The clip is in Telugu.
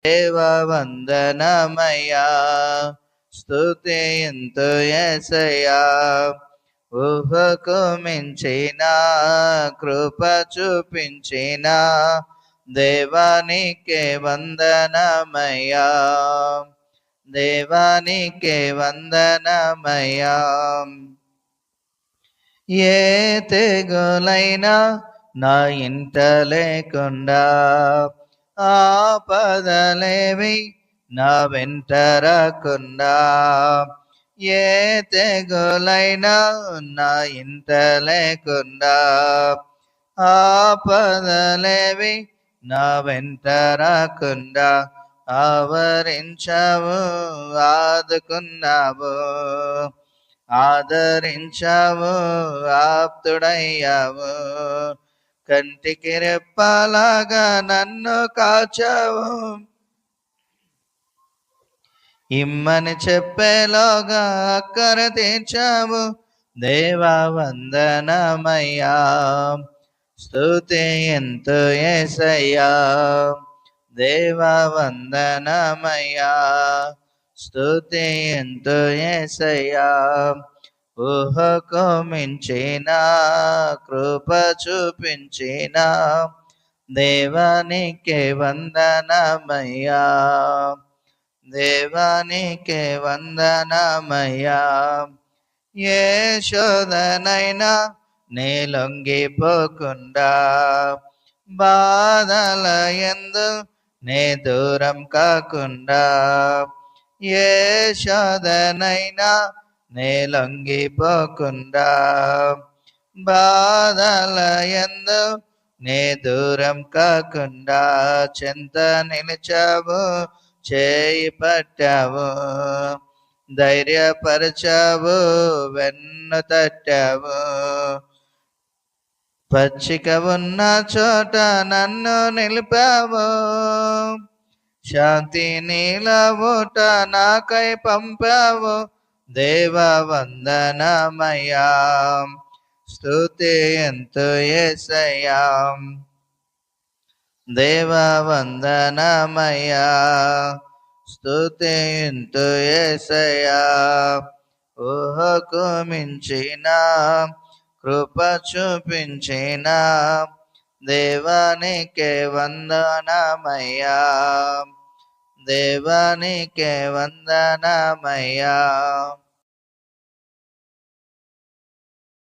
దేవ వందనమయ్యా, స్తుతింతు యేసయ్యా. ఊహకు మించిన కృప చూపించిన దేవానికే వందనమయ్యా, దేవానికే వందనమయ్యా. ఏ తెగులైనా నా ఇంట లేకుండా, ఆపదలేవి నా వెంట రాకుండా, ఏ తెగులైనా నా ఇంట లేకుండా, ఆపదలేవి నా వెంట రాకుండా, ఆవరించావు, ఆదుకున్నావు, ఆదరించావు, ఆప్తుడయ్యావు. కంటికి రెప్పలాగా నన్ను కాచావు, ఇమ్మని చెప్పేలోగా అక్కర తీర్చావు. దేవా వందనమయ్యా, స్తుతింతు యేసయ్యా. దేవా వందనమయ్యా, స్తుతింతు యేసయ్యా. ఊహకు మించిన కృప చూపించిన దేవానికే వందనమయ్యా, దేవానికే వందనమయ్యా. ఏ శోధనైనా నే లొంగిపోకుండా, బాధల యందు నే దూరం కాకుండా, ఏ శోధనైనా నే లొంగిపోకుండా, బాధల యందు నే దూరం కాకుండా, చెంత నిలిచావు, చేయి పట్టావు, ధైర్యపరచావు, వెన్ను తట్టావు. పచ్చిక ఉన్న చోట నన్ను నిలిపావు, శాంతి నీలవుట నాకై పంపావు. దేవ వందనమయ్యా, స్తుతింతు యేసయ్యా. దేవ వందనమయ్యా, స్తుతింతు యేసయ్యా. ఊహకు మించిన కృప చూపించిన దేవానికే వందనమయ్యా, దేవానికే వందనమయ్యా.